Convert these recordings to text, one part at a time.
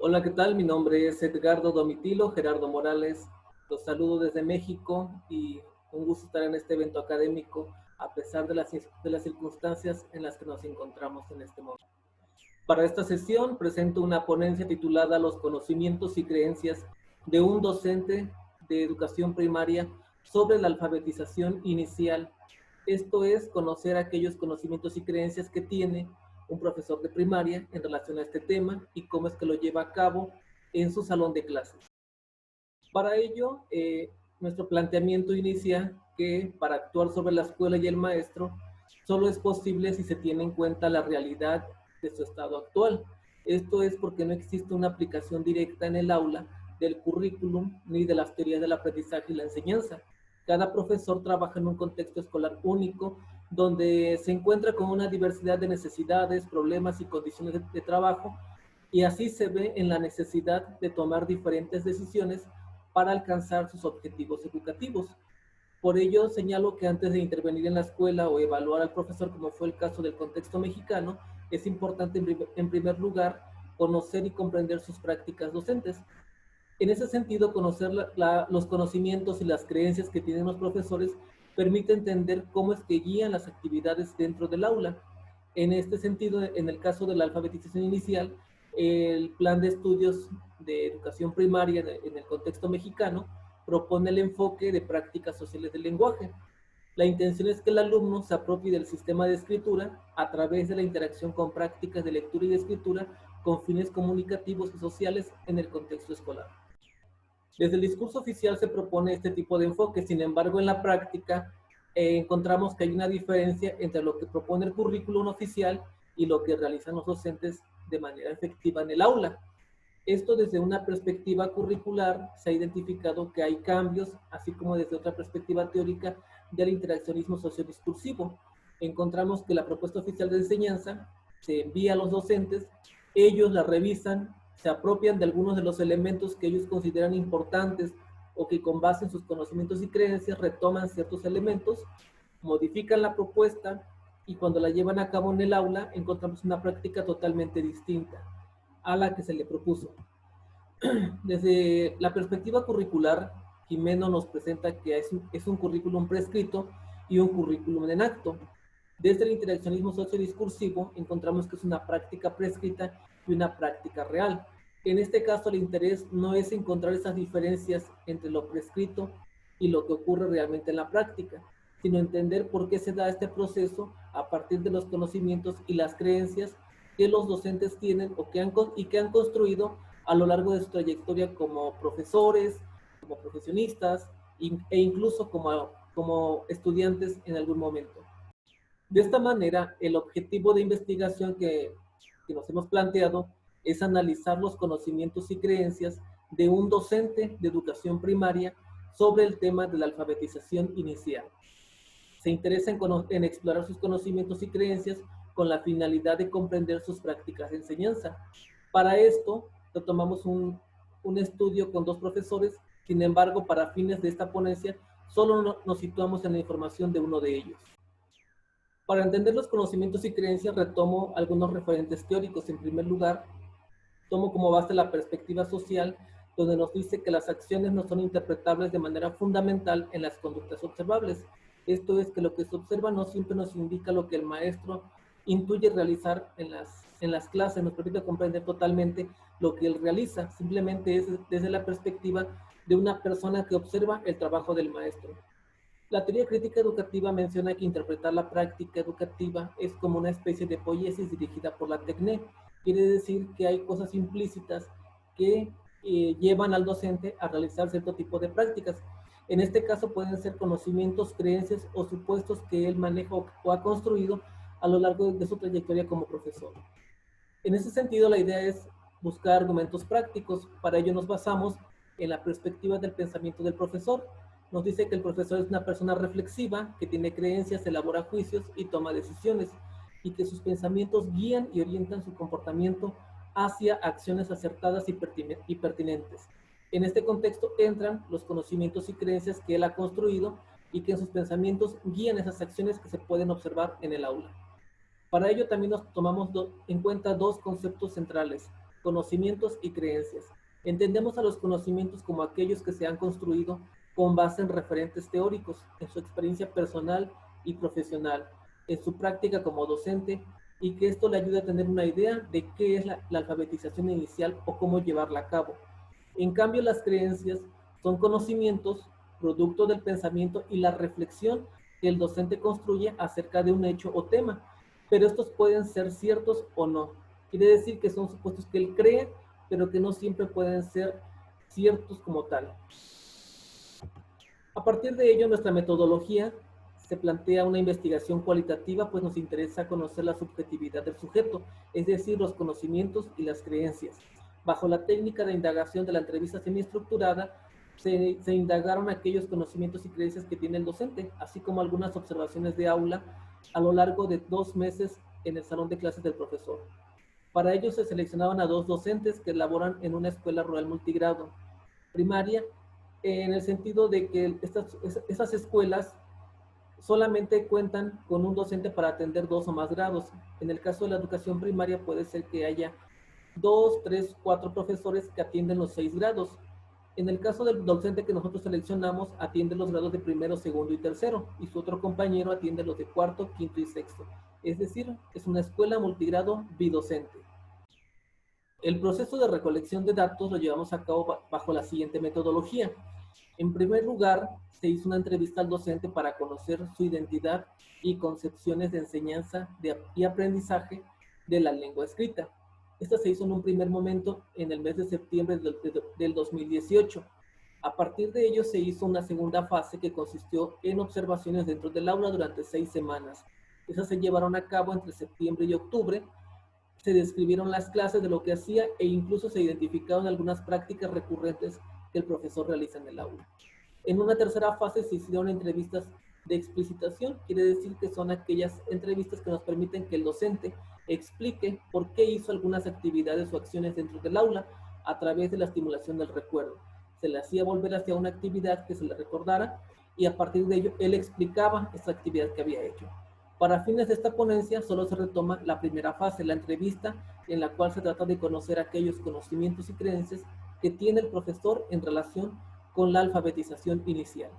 Hola, ¿qué tal? Mi nombre es Edgardo Domitilo Gerardo Morales. Los saludo desde México y un gusto estar en este evento académico a pesar de las circunstancias en las que nos encontramos en este momento. Para esta sesión presento una ponencia titulada Los conocimientos y creencias de un docente de educación primaria sobre la alfabetización inicial. Esto es, conocer aquellos conocimientos y creencias que tiene un profesor de primaria en relación a este tema y cómo es que lo lleva a cabo en su salón de clases. Para ello, nuestro planteamiento inicia que para actuar sobre la escuela y el maestro solo es posible si se tiene en cuenta la realidad de su estado actual. Esto es porque no existe una aplicación directa en el aula del currículum ni de las teorías del aprendizaje y la enseñanza. Cada profesor trabaja en un contexto escolar único donde se encuentra con una diversidad de necesidades, problemas y condiciones de trabajo, y así se ve en la necesidad de tomar diferentes decisiones para alcanzar sus objetivos educativos. Por ello, señalo que antes de intervenir en la escuela o evaluar al profesor, como fue el caso del contexto mexicano, es importante en primer lugar conocer y comprender sus prácticas docentes. En ese sentido, conocer los conocimientos y las creencias que tienen los profesores permite entender cómo es que guían las actividades dentro del aula. En este sentido, en el caso de la alfabetización inicial, el plan de estudios de educación primaria en el contexto mexicano propone el enfoque de prácticas sociales del lenguaje. La intención es que el alumno se apropie del sistema de escritura a través de la interacción con prácticas de lectura y de escritura con fines comunicativos y sociales en el contexto escolar. Desde el discurso oficial se propone este tipo de enfoque, sin embargo, en la práctica encontramos que hay una diferencia entre lo que propone el currículum oficial y lo que realizan los docentes de manera efectiva en el aula. Esto desde una perspectiva curricular se ha identificado que hay cambios, así como desde otra perspectiva teórica del interaccionismo sociodiscursivo. Encontramos que la propuesta oficial de enseñanza se envía a los docentes, ellos la revisan, se apropian de algunos de los elementos que ellos consideran importantes o que con base en sus conocimientos y creencias retoman ciertos elementos, modifican la propuesta y cuando la llevan a cabo en el aula encontramos una práctica totalmente distinta a la que se le propuso. Desde la perspectiva curricular, Jimeno nos presenta que es un currículum prescrito y un currículum en acto. Desde el interaccionismo sociodiscursivo encontramos que es una práctica prescrita y una práctica real. En este caso, el interés no es encontrar esas diferencias entre lo prescrito y lo que ocurre realmente en la práctica, sino entender por qué se da este proceso a partir de los conocimientos y las creencias que los docentes tienen y que han construido a lo largo de su trayectoria como profesores, como profesionistas e incluso como estudiantes en algún momento. De esta manera, el objetivo de investigación que nos hemos planteado es analizar los conocimientos y creencias de un docente de educación primaria sobre el tema de la alfabetización inicial. Se interesa en explorar sus conocimientos y creencias con la finalidad de comprender sus prácticas de enseñanza. Para esto, retomamos un estudio con dos profesores, sin embargo, para fines de esta ponencia, solo nos situamos en la información de uno de ellos. Para entender los conocimientos y creencias, retomo algunos referentes teóricos. En primer lugar, tomo como base la perspectiva social, donde nos dice que las acciones no son interpretables de manera fundamental en las conductas observables. Esto es que lo que se observa no siempre nos indica lo que el maestro intuye realizar en las clases, nos permite comprender totalmente lo que él realiza, simplemente es desde la perspectiva de una persona que observa el trabajo del maestro. La teoría crítica educativa menciona que interpretar la práctica educativa es como una especie de poiesis dirigida por la TECNE. Quiere decir que hay cosas implícitas que llevan al docente a realizar cierto tipo de prácticas. En este caso pueden ser conocimientos, creencias o supuestos que él maneja o ha construido a lo largo de su trayectoria como profesor. En ese sentido, la idea es buscar argumentos prácticos. Para ello nos basamos en la perspectiva del pensamiento del profesor. Nos dice que el profesor es una persona reflexiva, que tiene creencias, elabora juicios y toma decisiones, y que sus pensamientos guían y orientan su comportamiento hacia acciones acertadas y pertinentes. En este contexto entran los conocimientos y creencias que él ha construido y que en sus pensamientos guían esas acciones que se pueden observar en el aula. Para ello también nos tomamos en cuenta dos conceptos centrales. conocimientos y creencias. Entendemos a los conocimientos como aquellos que se han construido con base en referentes teóricos, en su experiencia personal y profesional, en su práctica como docente, y que esto le ayuda a tener una idea de qué es la alfabetización inicial o cómo llevarla a cabo. En cambio, las creencias son conocimientos, producto del pensamiento y la reflexión que el docente construye acerca de un hecho o tema, pero estos pueden ser ciertos o no. Quiere decir que son supuestos que él cree, pero que no siempre pueden ser ciertos como tal. A partir de ello, nuestra metodología se plantea una investigación cualitativa, pues nos interesa conocer la subjetividad del sujeto, es decir, los conocimientos y las creencias. Bajo la técnica de indagación de la entrevista semiestructurada, se indagaron aquellos conocimientos y creencias que tiene el docente, así como algunas observaciones de aula a lo largo de 2 meses en el salón de clases del profesor. Para ello se seleccionaban a 2 docentes que laboran en una escuela rural multigrado primaria, en el sentido de que estas escuelas solamente cuentan con un docente para atender 2 o más grados. En el caso de la educación primaria puede ser que haya 2, 3, 4 profesores que atienden los 6 grados. En el caso del docente que nosotros seleccionamos, atiende los grados de primero, segundo y tercero, y su otro compañero atiende los de cuarto, quinto y sexto. Es decir, es una escuela multigrado bidocente. El proceso de recolección de datos lo llevamos a cabo bajo la siguiente metodología. En primer lugar, se hizo una entrevista al docente para conocer su identidad y concepciones de enseñanza y aprendizaje de la lengua escrita. Esta se hizo en un primer momento en el mes de septiembre del 2018. A partir de ello se hizo una segunda fase que consistió en observaciones dentro del aula durante 6 semanas. Esas se llevaron a cabo entre septiembre y octubre. Se describieron las clases de lo que hacía e incluso se identificaron algunas prácticas recurrentes que el profesor realiza en el aula. En una tercera fase se hicieron entrevistas de explicitación, quiere decir que son aquellas entrevistas que nos permiten que el docente explique por qué hizo algunas actividades o acciones dentro del aula a través de la estimulación del recuerdo. Se le hacía volver hacia una actividad que se le recordara y a partir de ello él explicaba esa actividad que había hecho. Para fines de esta ponencia solo se retoma la primera fase, la entrevista, en la cual se trata de conocer aquellos conocimientos y creencias que tiene el profesor en relación con la alfabetización inicial.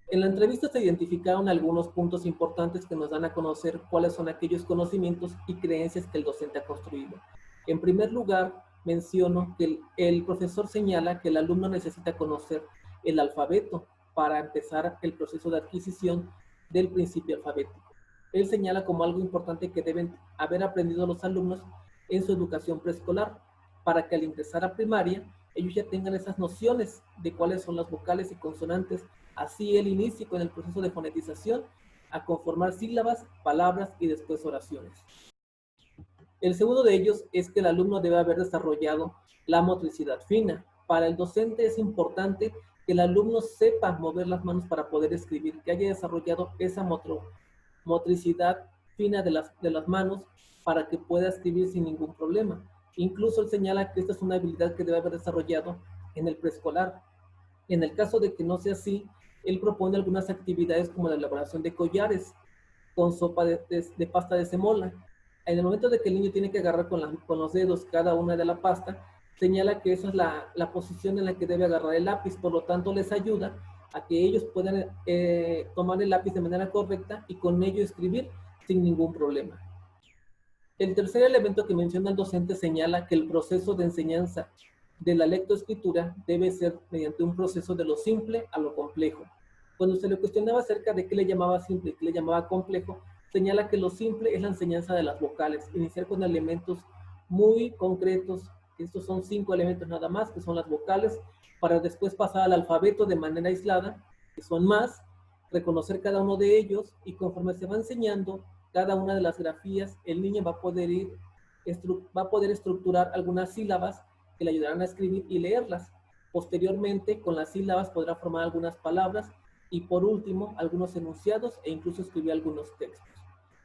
En la entrevista se identificaron algunos puntos importantes que nos dan a conocer cuáles son aquellos conocimientos y creencias que el docente ha construido. En primer lugar, menciono que el profesor señala que el alumno necesita conocer el alfabeto para empezar el proceso de adquisición del principio alfabético. Él señala como algo importante que deben haber aprendido los alumnos en su educación preescolar, para que al ingresar a primaria, ellos ya tengan esas nociones de cuáles son las vocales y consonantes. Así él inicia con el proceso de fonetización a conformar sílabas, palabras y después oraciones. El segundo de ellos es que el alumno debe haber desarrollado la motricidad fina. Para el docente es importante que el alumno sepa mover las manos para poder escribir, que haya desarrollado esa motricidad fina de las manos para que pueda escribir sin ningún problema. Incluso él señala que esta es una habilidad que debe haber desarrollado en el preescolar. En el caso de que no sea así, él propone algunas actividades como la elaboración de collares con sopa de pasta de semola. En el momento de que el niño tiene que agarrar con los dedos cada una de la pasta, señala que esa es la posición en la que debe agarrar el lápiz, por lo tanto les ayuda a que ellos puedan tomar el lápiz de manera correcta y con ello escribir sin ningún problema. El tercer elemento que menciona el docente señala que el proceso de enseñanza de la lectoescritura debe ser mediante un proceso de lo simple a lo complejo. Cuando se le cuestionaba acerca de qué le llamaba simple y qué le llamaba complejo, señala que lo simple es la enseñanza de las vocales, iniciar con elementos muy concretos, que estos son 5 elementos nada más, que son las vocales, para después pasar al alfabeto de manera aislada, que son más, reconocer cada uno de ellos, y conforme se va enseñando cada una de las grafías, el niño va a poder estructurar algunas sílabas que le ayudarán a escribir y leerlas. Posteriormente, con las sílabas podrá formar algunas palabras y por último, algunos enunciados e incluso escribir algunos textos.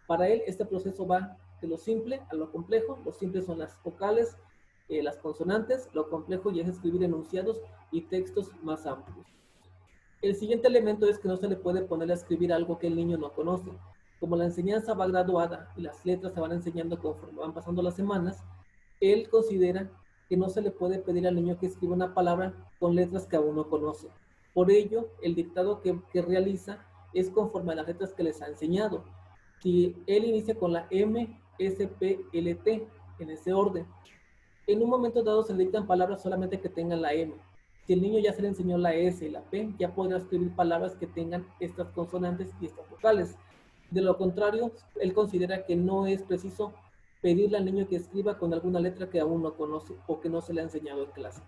Para él, este proceso va de lo simple a lo complejo. Lo simple son las vocales, las consonantes, lo complejo ya es escribir enunciados y textos más amplios. El siguiente elemento es que no se le puede poner a escribir algo que el niño no conoce. Como la enseñanza va graduada y las letras se van enseñando conforme van pasando las semanas, Él considera que no se le puede pedir al niño que escriba una palabra con letras que aún no conoce. Por ello, el dictado que realiza es conforme a las letras que les ha enseñado. Si él inicia con la M, S, P, L, T, en ese orden, en un momento dado se le dictan palabras solamente que tengan la M. Si el niño ya se le enseñó la S y la P, ya podrá escribir palabras que tengan estas consonantes y estas vocales. De lo contrario, él considera que no es preciso pedirle al niño que escriba con alguna letra que aún no conoce o que no se le ha enseñado en clase.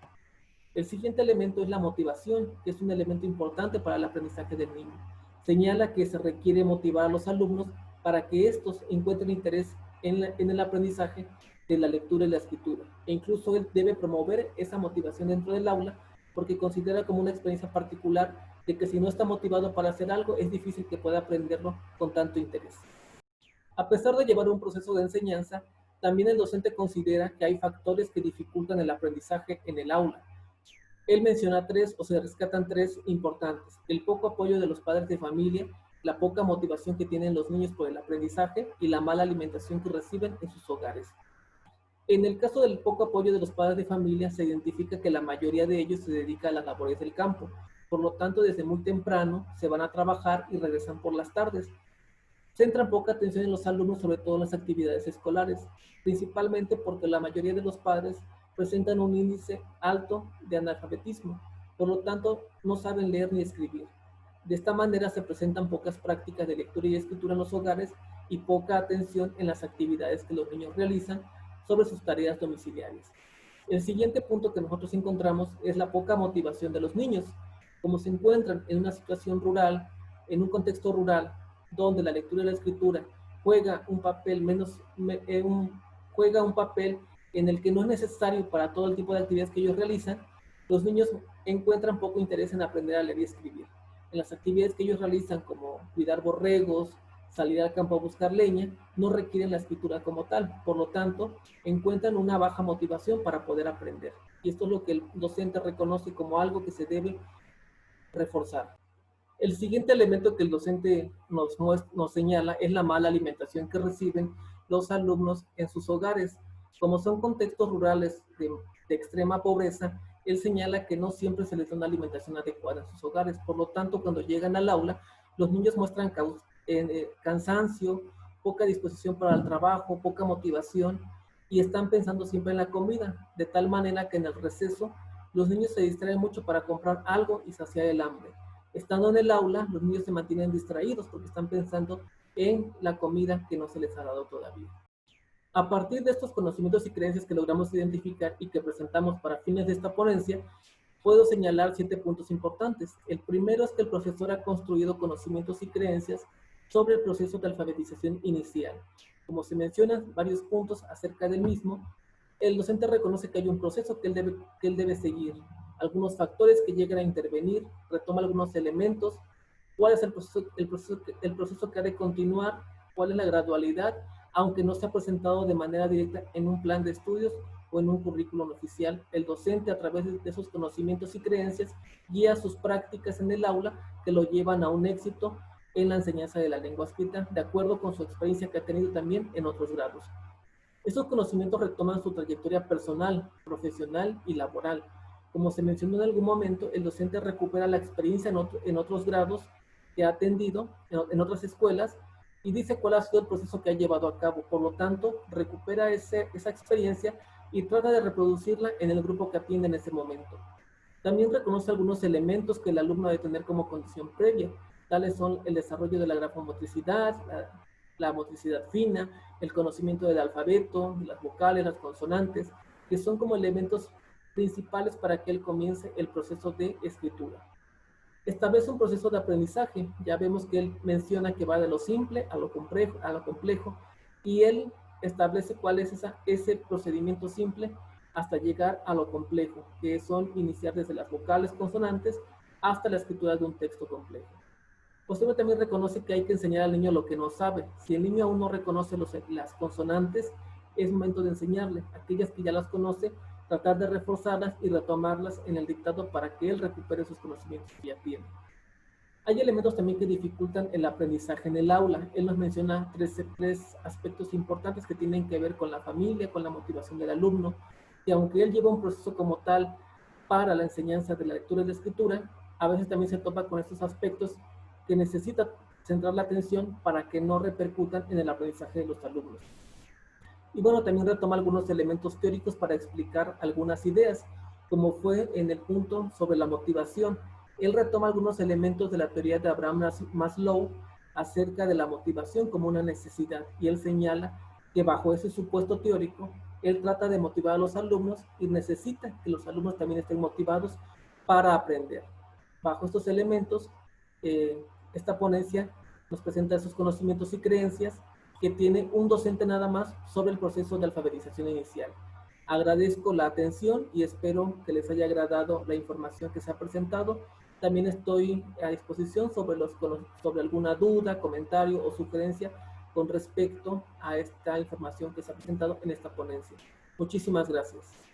El siguiente elemento es la motivación, que es un elemento importante para el aprendizaje del niño. Señala que se requiere motivar a los alumnos para que estos encuentren interés en el aprendizaje de la lectura y la escritura. E incluso él debe promover esa motivación dentro del aula porque considera como una experiencia particular de que si no está motivado para hacer algo, es difícil que pueda aprenderlo con tanto interés. A pesar de llevar un proceso de enseñanza, también el docente considera que hay factores que dificultan el aprendizaje en el aula. Él menciona tres, o se rescatan tres importantes: el poco apoyo de los padres de familia, la poca motivación que tienen los niños por el aprendizaje y la mala alimentación que reciben en sus hogares. En el caso del poco apoyo de los padres de familia, se identifica que la mayoría de ellos se dedica a las labores del campo. Por lo tanto, desde muy temprano se van a trabajar y regresan por las tardes. Centran poca atención en los alumnos, sobre todo en las actividades escolares, principalmente porque la mayoría de los padres presentan un índice alto de analfabetismo, por lo tanto no saben leer ni escribir. De esta manera se presentan pocas prácticas de lectura y escritura en los hogares y poca atención en las actividades que los niños realizan sobre sus tareas domiciliarias. El siguiente punto que nosotros encontramos es la poca motivación de los niños. Como se encuentran en una situación rural, en un contexto rural, donde la lectura y la escritura juega un papel en el que no es necesario para todo el tipo de actividades que ellos realizan, los niños encuentran poco interés en aprender a leer y escribir. En las actividades que ellos realizan, como cuidar borregos, salir al campo a buscar leña, no requieren la escritura como tal. Por lo tanto, encuentran una baja motivación para poder aprender. Y esto es lo que el docente reconoce como algo que se debe reforzar. El siguiente elemento que el docente nos señala es la mala alimentación que reciben los alumnos en sus hogares. Como son contextos rurales de extrema pobreza, él señala que no siempre se les da una alimentación adecuada en sus hogares. Por lo tanto, cuando llegan al aula, los niños muestran cansancio, poca disposición para el trabajo, poca motivación y están pensando siempre en la comida, de tal manera que en el receso los niños se distraen mucho para comprar algo y saciar el hambre. Estando en el aula, los niños se mantienen distraídos porque están pensando en la comida que no se les ha dado todavía. A partir de estos conocimientos y creencias que logramos identificar y que presentamos para fines de esta ponencia, puedo señalar 7 puntos importantes. El primero es que el profesor ha construido conocimientos y creencias sobre el proceso de alfabetización inicial. Como se mencionan varios puntos acerca del mismo, el docente reconoce que hay un proceso que él debe seguir, algunos factores que llegan a intervenir, retoma algunos elementos, cuál es el proceso que ha de continuar, cuál es la gradualidad, aunque no se ha presentado de manera directa en un plan de estudios o en un currículum oficial. El docente, a través de esos conocimientos y creencias, guía sus prácticas en el aula que lo llevan a un éxito en la enseñanza de la lengua escrita, de acuerdo con su experiencia que ha tenido también en otros grados. Estos conocimientos retoman su trayectoria personal, profesional y laboral. Como se mencionó en algún momento, el docente recupera la experiencia en otros grados que ha atendido, en otras escuelas, y dice cuál ha sido el proceso que ha llevado a cabo. Por lo tanto, recupera esa experiencia y trata de reproducirla en el grupo que atiende en ese momento. También reconoce algunos elementos que el alumno debe tener como condición previa. Tales son el desarrollo de la grafomotricidad, la motricidad fina, el conocimiento del alfabeto, las vocales, las consonantes, que son como elementos principales para que él comience el proceso de escritura. Establece un proceso de aprendizaje. Ya vemos que él menciona que va de lo simple a lo complejo y él establece cuál es ese procedimiento simple hasta llegar a lo complejo, que son iniciar desde las vocales consonantes hasta la escritura de un texto complejo. Posteriormente también reconoce que hay que enseñar al niño lo que no sabe. Si el niño aún no reconoce las consonantes, es momento de enseñarle. Aquellas que ya las conoce, tratar de reforzarlas y retomarlas en el dictado para que él recupere sus conocimientos que ya tiene. Hay elementos también que dificultan el aprendizaje en el aula. Él nos menciona tres aspectos importantes que tienen que ver con la familia, con la motivación del alumno, y aunque él lleva un proceso como tal para la enseñanza de la lectura y la escritura, a veces también se topa con estos aspectos que necesita centrar la atención para que no repercutan en el aprendizaje de los alumnos. Y bueno, también retoma algunos elementos teóricos para explicar algunas ideas, como fue en el punto sobre la motivación. Él retoma algunos elementos de la teoría de Abraham Maslow acerca de la motivación como una necesidad, y él señala que bajo ese supuesto teórico, él trata de motivar a los alumnos y necesita que los alumnos también estén motivados para aprender. Bajo estos elementos, esta ponencia nos presenta esos conocimientos y creencias que tiene un docente nada más sobre el proceso de alfabetización inicial. Agradezco la atención y espero que les haya agradado la información que se ha presentado. También estoy a disposición sobre alguna duda, comentario o sugerencia con respecto a esta información que se ha presentado en esta ponencia. Muchísimas gracias.